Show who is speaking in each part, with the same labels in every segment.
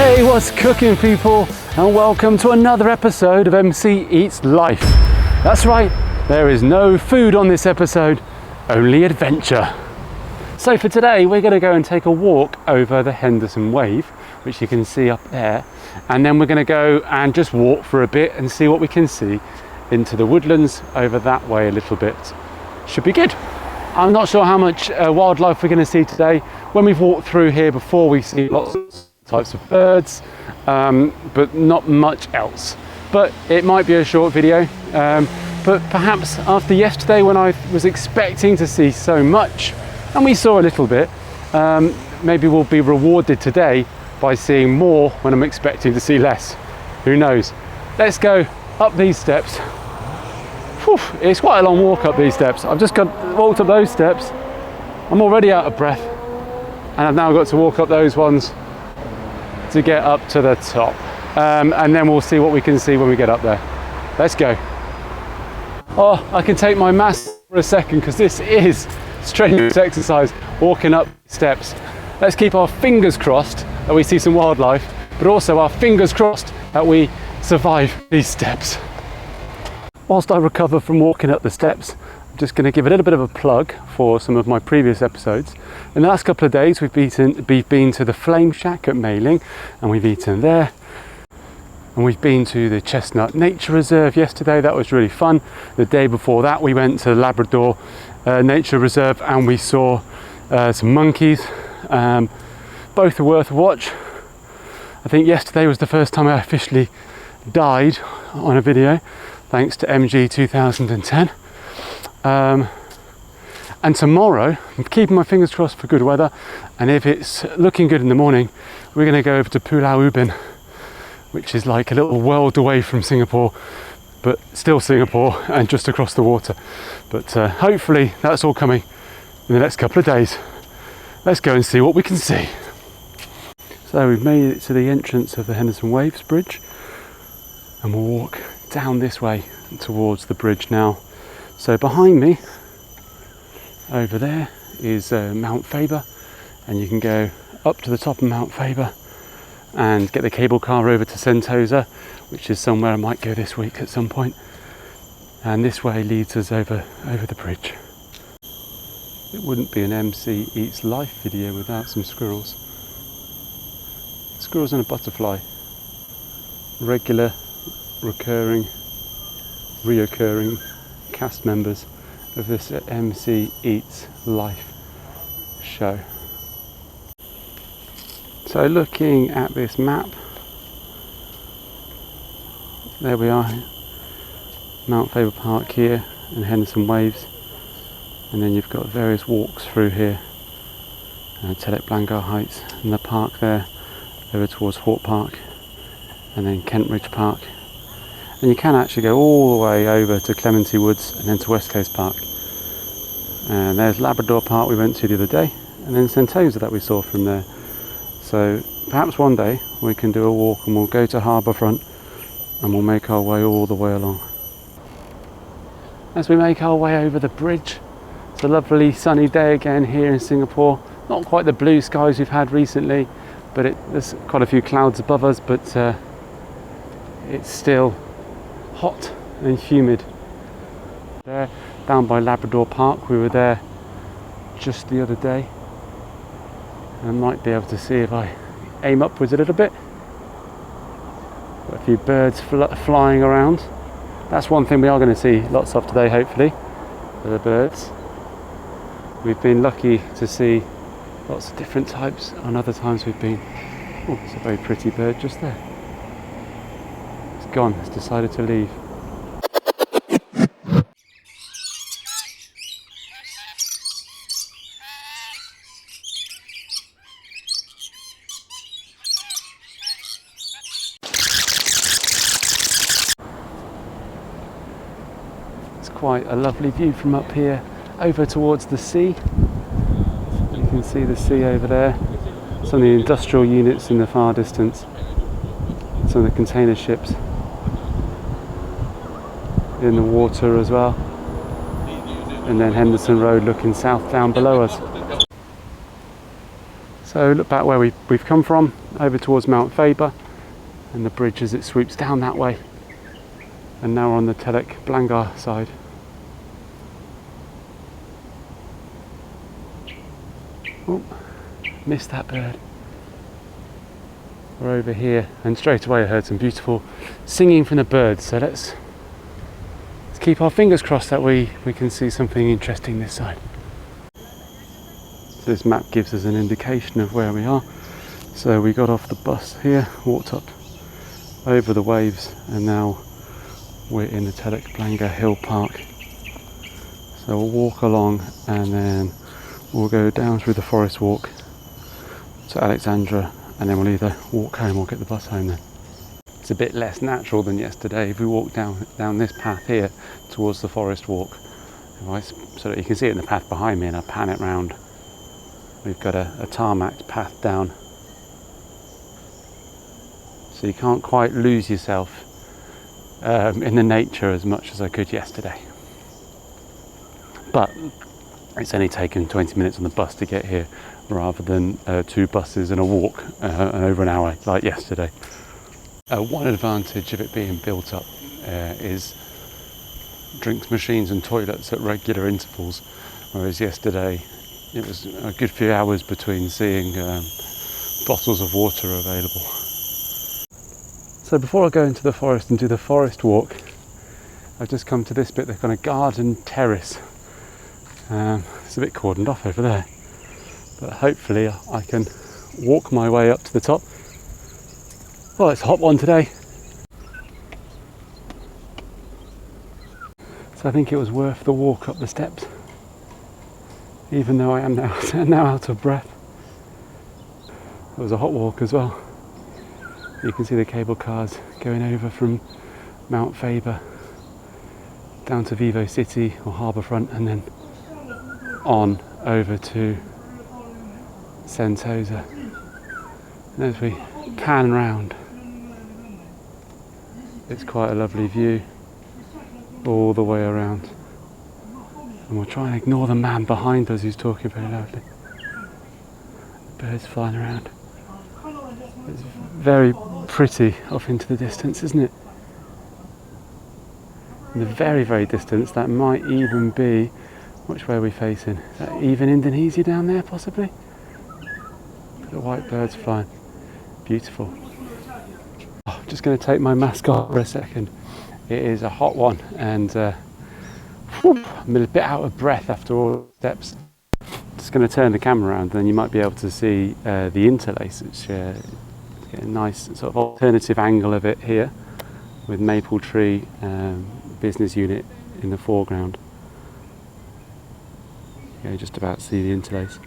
Speaker 1: Hey, what's cooking, people? And welcome to another episode of MC Eats Life. That's right, there is no food on this episode, only adventure. So for today, we're going to go and take a walk over the Henderson wave, which you can see up there. And then we're going to go and just walk for a bit and see what we can see into the woodlands over that way a little bit. Should be good. I'm not sure how much wildlife we're going to see today. When we've walked through here before, we see lots of types of birds, but not much else. But it might be a short video, but perhaps after yesterday when I was expecting to see so much and we saw a little bit, maybe we'll be rewarded today by seeing more when I'm expecting to see less. Who knows? Let's go up these steps. Whew, it's quite a long walk up these steps. I've just walked up those steps. I'm already out of breath, and I've now got to walk up those ones to get up to the top. And then we'll see what we can see when we get up there. Let's go. Oh, I can take my mask for a second because this is strenuous exercise, walking up steps. Let's keep our fingers crossed that we see some wildlife, but also our fingers crossed that we survive these steps. Whilst I recover from walking up the steps, I'm just going to give a little bit of a plug for some of my previous episodes. In the last couple of days, we've been to the Flame Shack at Mailing, and we've eaten there. And we've been to the Chestnut Nature Reserve yesterday. That was really fun. The day before that, we went to the Labrador Nature Reserve and we saw some monkeys. Both are worth a watch. I think yesterday was the first time I officially died on a video, thanks to MG 2010. And tomorrow, I'm keeping my fingers crossed for good weather, and if it's looking good in the morning, we're going to go over to Pulau Ubin, which is like a little world away from Singapore, but still Singapore and just across the water. But hopefully that's all coming in the next couple of days. Let's go and see what we can see. So we've made it to the entrance of the Henderson Waves Bridge, and we'll walk down this way towards the bridge now. So behind me over there is Mount Faber, and you can go up to the top of Mount Faber and get the cable car over to Sentosa, which is somewhere I might go this week at some point. And this way leads us over the bridge. It wouldn't be an MC Eats Life video without some squirrels. Squirrels and a butterfly. Regular, reoccurring cast members of this MC Eats Life show. So looking at this map, there we are, Mount Faber Park here and Henderson Waves, and then you've got various walks through here, Telok Blangah Heights and the park there, over towards Hawke Park, and then Kentridge Park. And you can actually go all the way over to Clementi Woods and then to West Coast Park. And there's Labrador Park we went to the other day, and then Sentosa that we saw from there. So perhaps one day we can do a walk and we'll go to Harbourfront and we'll make our way all the way along. As we make our way over the bridge, it's a lovely sunny day again here in Singapore. Not quite the blue skies we've had recently, but there's quite a few clouds above us, but it's still hot and humid. There, down by Labrador Park, we were there just the other day. I might be able to see if I aim upwards a little bit. Got a few birds flying around. That's one thing we are going to see lots of today, hopefully, are the birds. We've been lucky to see lots of different types, and other times we've been, oh, it's a very pretty bird just there. It's gone, it's decided to leave. Quite a lovely view from up here over towards the sea. You can see the sea over there, some of the industrial units in the far distance, some of the container ships in the water as well, and then Henderson Road looking south down below us. So So look back where we've come from, over towards Mount Faber, and the bridge as it swoops down that way. And now we're on the Telok Blangah side. Oh, missed that bird. We're over here, and straight away I heard some beautiful singing from the birds, so let's keep our fingers crossed that we can see something interesting this side. So this map gives us an indication of where we are. So we got off the bus here, walked up over the waves, and now we're in the Telok Blangah Hill Park. So we'll walk along and then we'll go down through the forest walk to Alexandra, and then we'll either walk home or get the bus home then. It's a bit less natural than yesterday. If we walk down this path here towards the forest walk, so that you can see it in the path behind me, and I pan it round. We've got a tarmac path down, so you can't quite lose yourself in the nature as much as I could yesterday. But it's only taken 20 minutes on the bus to get here, rather than 2 buses and a walk over an hour like yesterday. One advantage of it being built up is drinks machines and toilets at regular intervals, whereas yesterday it was a good few hours between seeing bottles of water available. So before I go into the forest and do the forest walk, I've just come to this bit, the kind of garden terrace. It's a bit cordoned off over there, but hopefully I can walk my way up to the top. Well, it's a hot one today, so I think it was worth the walk up the steps, even though I am now out of breath. It was a hot walk as well. You can see the cable cars going over from Mount Faber down to Vivo City or Harbourfront, and then on over to Sentosa. And as we pan round, it's quite a lovely view all the way around. And we'll try and ignore the man behind us who's talking very loudly. Birds flying around. It's very pretty off into the distance, isn't it? In the very, very distance, that might even be, which way are we facing? Is that even Indonesia down there, possibly? The white birds flying. Beautiful. Oh, I'm just going to take my mask off for a second. It is a hot one, and I'm a bit out of breath after all the steps. Just going to turn the camera around, and then you might be able to see the interlace, which get a nice sort of alternative angle of it here, with maple tree business unit in the foreground. You just about see the interlace.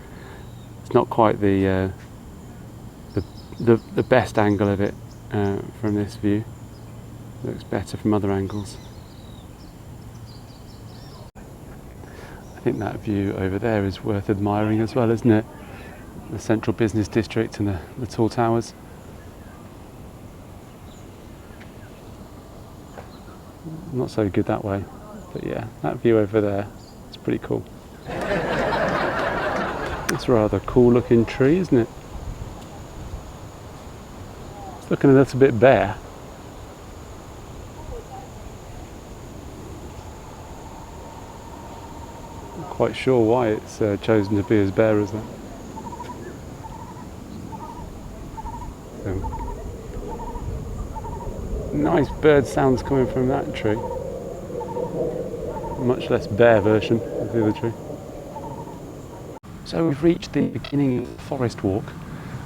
Speaker 1: It's not quite the best angle of it from this view. Looks better from other angles. I think that view over there is worth admiring as well, isn't it? The central business district and the tall towers. Not so good that way, but yeah, that view over there is pretty cool. It's a rather cool looking tree, isn't it? It's looking a little bit bare. Not quite sure why it's chosen to be as bare as that. Nice bird sounds coming from that tree. Much less bare version of the other tree. So we've reached the beginning of the forest walk,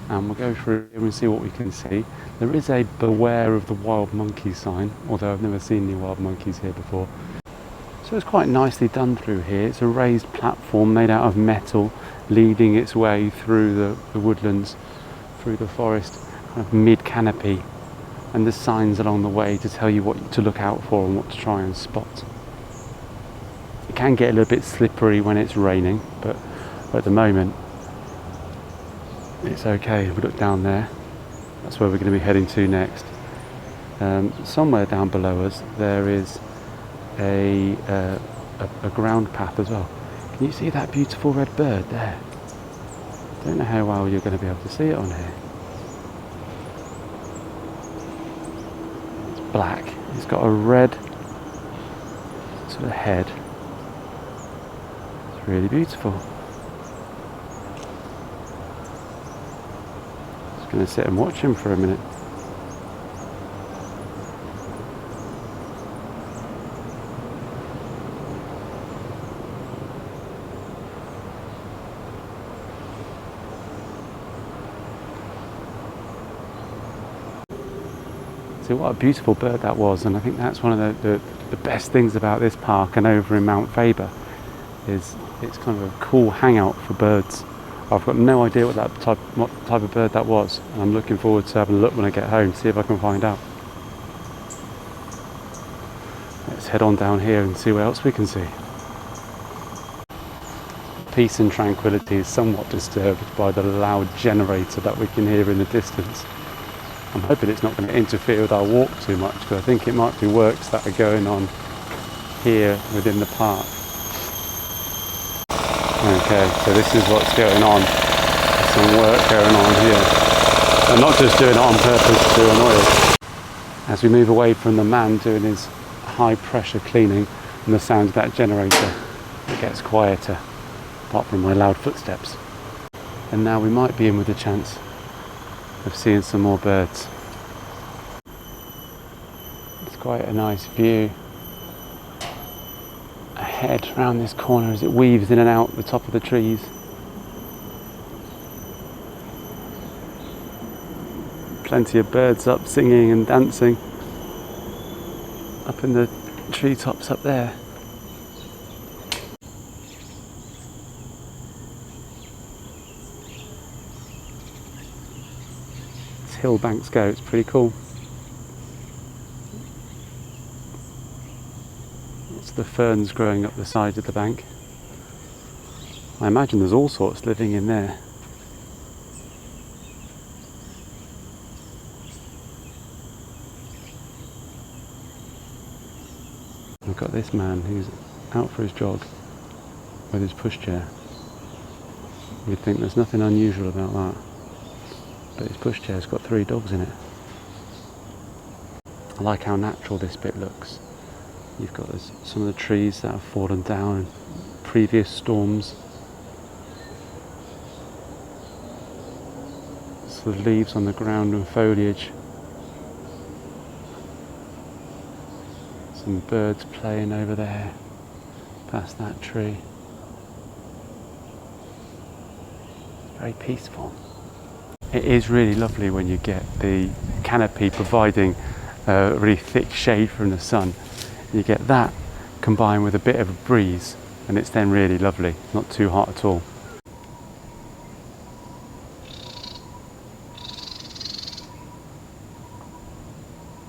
Speaker 1: and we'll go through and see what we can see. There is a beware of the wild monkey sign, although I've never seen any wild monkeys here before. So it's quite nicely done through here. It's a raised platform made out of metal, leading its way through the woodlands, through the forest, kind of mid-canopy. And there's signs along the way to tell you what to look out for and what to try and spot. It can get a little bit slippery when it's raining, but at the moment it's okay. If we look down there, that's where we're going to be heading to next. Somewhere down below us there is a ground path as well. Can you see that beautiful red bird there? Don't know how well you're going to be able to see it on here. It's black. It's got a red sort of head. It's really beautiful. Just going to sit and watch him for a minute. See what a beautiful bird that was, and I think that's one of the best things about this park and over in Mount Faber is it's kind of a cool hangout for birds. I've got no idea what type of bird that was, and I'm looking forward to having a look when I get home, see if I can find out. Let's head on down here and see what else we can see. Peace and tranquility is somewhat disturbed by the loud generator that we can hear in the distance. I'm hoping it's not going to interfere with our walk too much, because I think it might be works that are going on here within the park. Okay, so this is what's going on. There's some work going on here. I'm not just doing it on purpose to annoy us. As we move away from the man doing his high pressure cleaning and the sound of that generator, it gets quieter, apart from my loud footsteps. And now we might be in with a chance of seeing some more birds. It's quite a nice view ahead around this corner as it weaves in and out the top of the trees. Plenty of birds up singing and dancing up in the treetops up there. Hill banks go, it's pretty cool. Lots of the ferns growing up the side of the bank. I imagine there's all sorts living in there. We've got this man who's out for his jog with his pushchair. You'd think there's nothing unusual about that. But his pushchair's got 3 dogs in it. I like how natural this bit looks. You've got some of the trees that have fallen down in previous storms. Sort of leaves on the ground and foliage. Some birds playing over there, past that tree. Very peaceful. It is really lovely when you get the canopy providing a really thick shade from the sun. You get that combined with a bit of a breeze, and it's then really lovely, not too hot at all.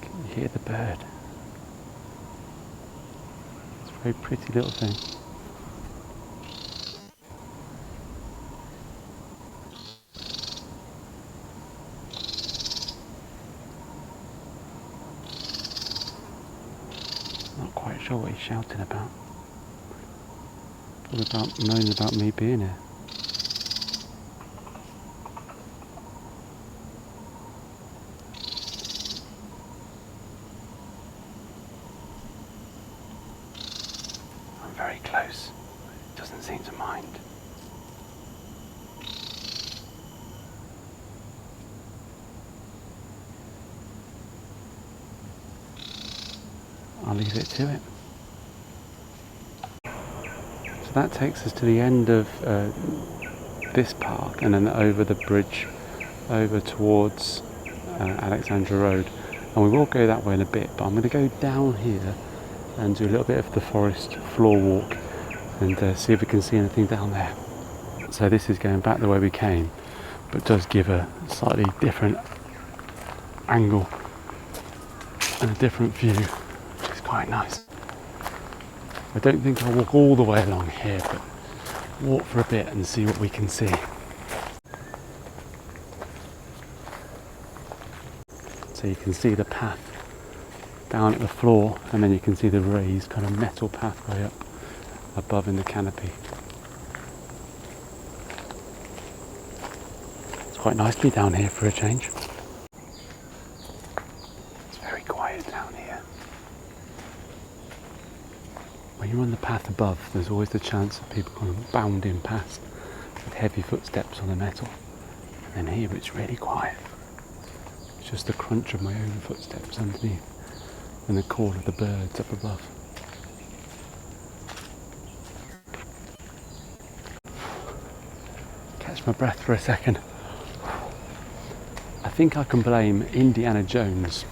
Speaker 1: Can you hear the bird? It's a very pretty little thing. Not quite sure what he's shouting about. Probably about moaning about me being here. I'm very close. It doesn't seem to mind. I'll leave it to it. So that takes us to the end of this park, and then over the bridge over towards Alexandra Road, and we will go that way in a bit, but I'm going to go down here and do a little bit of the forest floor walk and see if we can see anything down there. So this is going back the way we came, but does give a slightly different angle and a different view, which is quite nice. I don't think I'll walk all the way along here, but walk for a bit and see what we can see. So you can see the path down at the floor, and then you can see the raised kind of metal pathway up above in the canopy. quite nicely down here for a change. It's very quiet down here. When you're on the path above, there's always the chance of people kind of bounding past with heavy footsteps on the metal. And then here it's really quiet. It's just the crunch of my own footsteps underneath and the call of the birds up above. Catch my breath for a second. I think I can blame Indiana Jones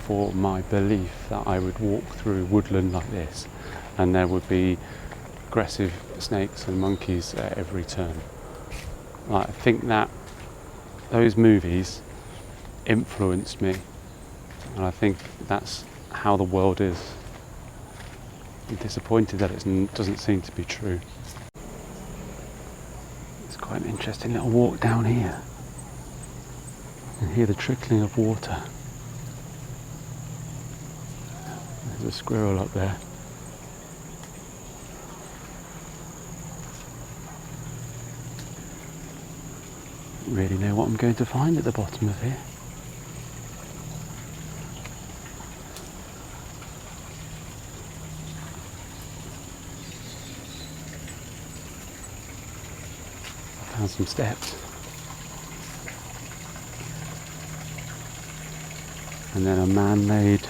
Speaker 1: for my belief that I would walk through woodland like this and there would be aggressive snakes and monkeys at every turn. I think that those movies influenced me, and I think that's how the world is. I'm disappointed that it doesn't seem to be true. It's quite an interesting little walk down here. You can hear the trickling of water. There's a squirrel up there. Don't really know what I'm going to find at the bottom of here. I found some steps. And then a man-made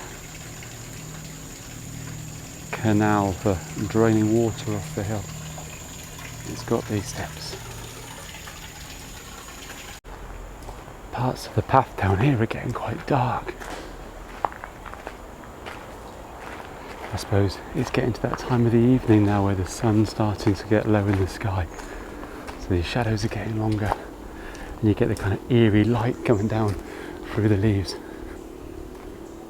Speaker 1: canal for draining water off the hill. It's got these steps. Parts of the path down here are getting quite dark. I suppose it's getting to that time of the evening now where the sun's starting to get low in the sky. So these shadows are getting longer and you get the kind of eerie light coming down through the leaves.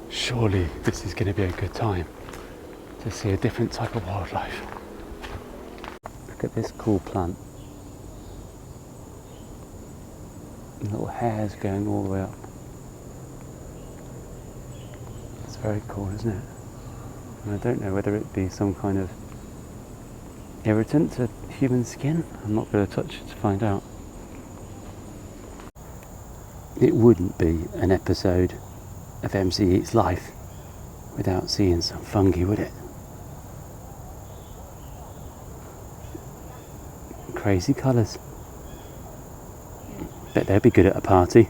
Speaker 1: Surely this is going to be a good time to see a different type of wildlife. Look at this cool plant. Little hairs going all the way up. It's very cool, isn't it? And I don't know whether it be some kind of irritant to human skin. I'm not going to touch it to find out. It wouldn't be an episode of MC Eats Life without seeing some fungi, would it? Crazy colours. Bet they'd be good at a party.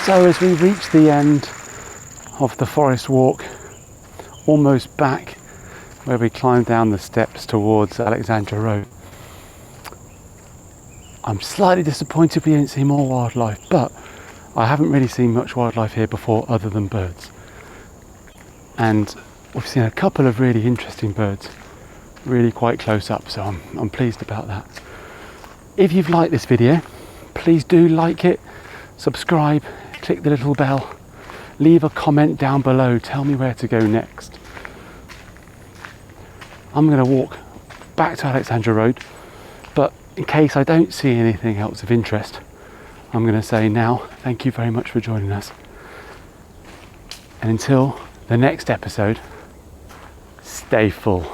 Speaker 1: So as we reach the end of the forest walk, almost back where we climbed down the steps towards Alexandra Road, I'm slightly disappointed we didn't see more wildlife, but I haven't really seen much wildlife here before other than birds. And we've seen a couple of really interesting birds, really quite close up, so I'm pleased about that. If you've liked this video, please do like it, subscribe, click the little bell, leave a comment down below, tell me where to go next. I'm going to walk back to Alexandra Road, but in case I don't see anything else of interest, I'm going to say now, thank you very much for joining us. And until the next episode, stay full.